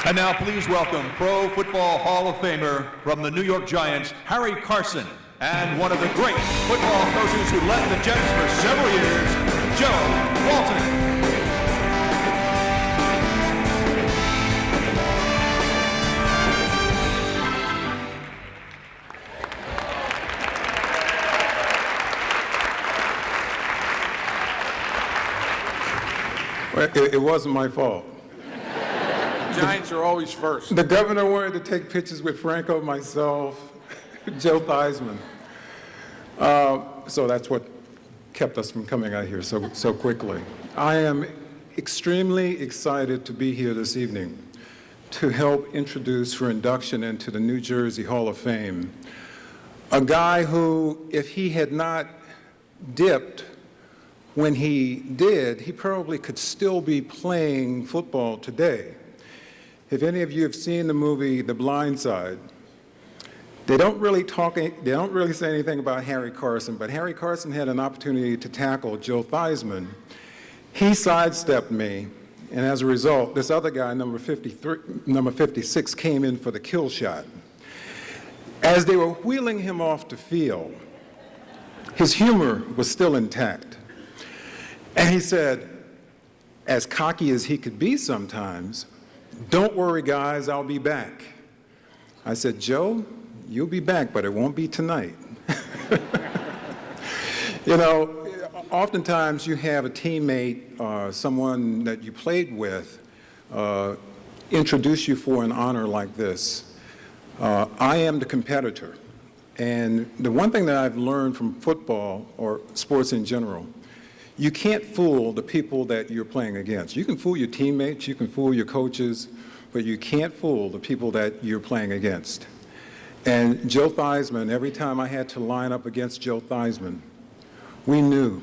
And now please welcome Pro Football Hall of Famer from the New York Giants, Harry Carson, and one of the great football coaches who led the Jets for several years, Joe Walton. It wasn't my fault. Giants are always first. The governor wanted to take pictures with Franco, myself, Joe Theismann. So that's what kept us from coming out here so quickly. I am extremely excited to be here this evening to help introduce for induction into the New Jersey Hall of Fame a guy who, if he had not dipped when he did, he probably could still be playing football today. If any of you have seen the movie The Blind Side, they don't really say anything about Harry Carson, but Harry Carson had an opportunity to tackle Joe Theismann. He sidestepped me, and as a result, this other guy, number 56, came in for the kill shot. As they were wheeling him off the field, his humor was still intact. And he said, as cocky as he could be sometimes, "Don't worry, guys, I'll be back." I said, "Joe, you'll be back, but it won't be tonight." You know, oftentimes you have a teammate, someone that you played with, introduce you for an honor like this. I am the competitor. And the one thing that I've learned from football or sports in general, you can't fool the people that you're playing against. You can fool your teammates, you can fool your coaches, but you can't fool the people that you're playing against. And Joe Theismann, every time I had to line up against Joe Theismann, we knew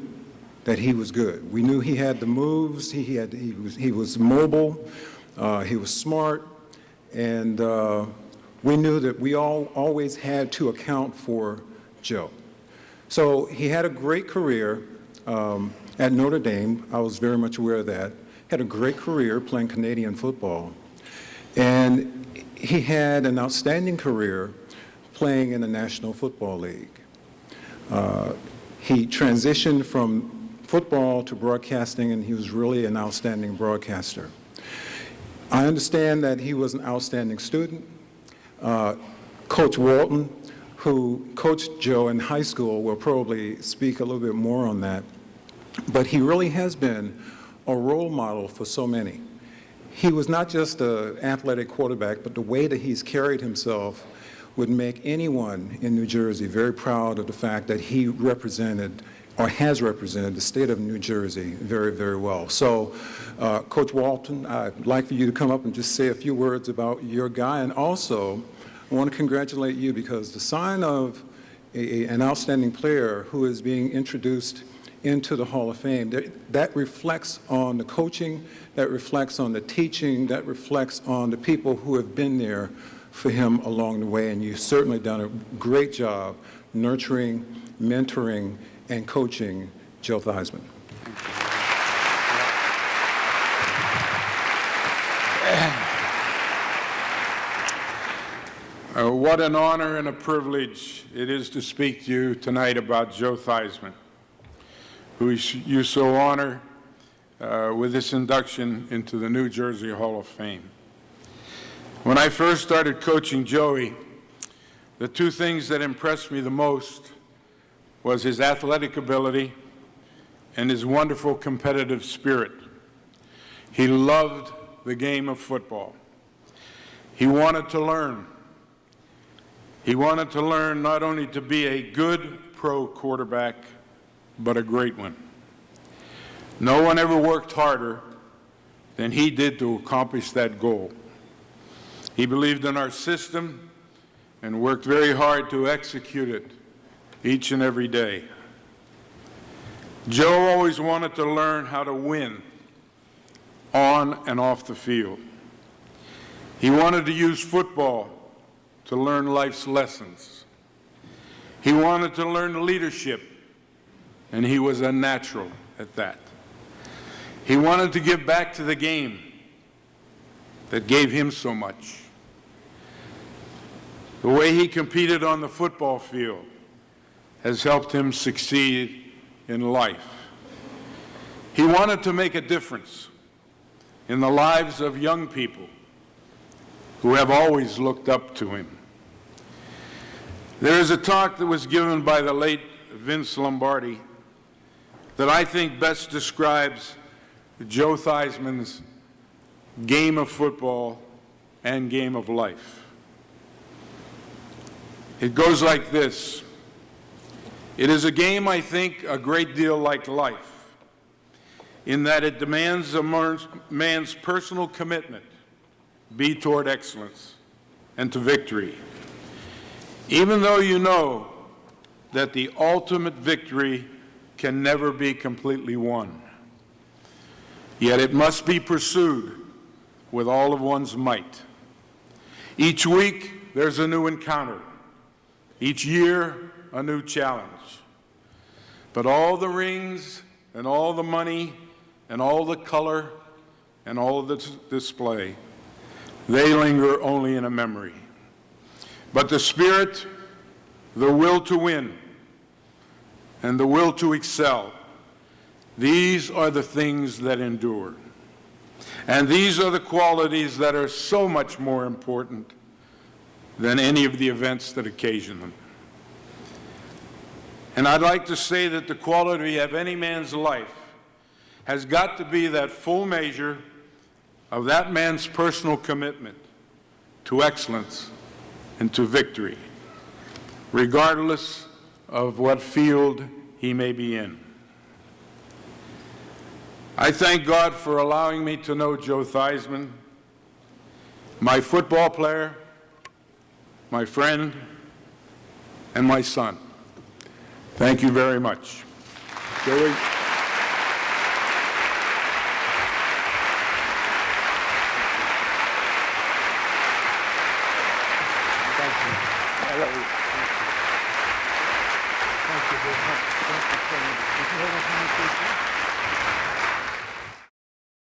that he was good. We knew he had the moves, he was mobile, he was smart, and we knew that we always had to account for Joe. So he had a great career. At Notre Dame, I was very much aware of that. Had a great career playing Canadian football. And he had an outstanding career playing in the National Football League. He transitioned from football to broadcasting, and he was really an outstanding broadcaster. I understand that he was an outstanding student. Coach Walton, who coached Joe in high school, will probably speak a little bit more on that. But he really has been a role model for so many. He was not just an athletic quarterback, but the way that he's carried himself would make anyone in New Jersey very proud of the fact that he represented or has represented the state of New Jersey very, very well. So, Coach Walton, I'd like for you to come up and just say a few words about your guy. And also, I want to congratulate you, because the sign of an outstanding player who is being introduced into the Hall of Fame, that reflects on the coaching, that reflects on the teaching, that reflects on the people who have been there for him along the way. And you've certainly done a great job nurturing, mentoring, and coaching Joe Theismann. What an honor and a privilege it is to speak to you tonight about Joe Theismann, who you so honor with this induction into the New Jersey Hall of Fame. When I first started coaching Joey, the two things that impressed me the most was his athletic ability and his wonderful competitive spirit. He loved the game of football. He wanted to learn. He wanted to learn not only to be a good pro quarterback, but a great one. No one ever worked harder than he did to accomplish that goal. He believed in our system and worked very hard to execute it each and every day. Joe always wanted to learn how to win on and off the field. He wanted to use football to learn life's lessons. He wanted to learn leadership, and he was a natural at that. He wanted to give back to the game. that gave him so much. The way he competed on the football field has helped him succeed in life. He wanted to make a difference in the lives of young people who have always looked up to him. There is a talk that was given by the late Vince Lombardi that I think best describes Joe Theismann's game of football and game of life. It goes like this. It is a game, I think, a great deal like life, in that it demands a man's personal commitment be toward excellence and to victory, even though you know that the ultimate victory can never be completely won. Yet it must be pursued with all of one's might. Each week, there's a new encounter. Each year, a new challenge. But all the rings and all the money and all the color and all of the display, they linger only in a memory. But the spirit, the will to win, and the will to excel, these are the things that endure. And these are the qualities that are so much more important than any of the events that occasion them. And I'd like to say that the quality of any man's life has got to be that full measure of that man's personal commitment to excellence and to victory, regardless of what field he may be in. I thank God for allowing me to know Joe Theismann, my football player, my friend, and my son. Thank you very much. Joey. Thank you. Thank you very much. Thank you so much. Did you have a conversation?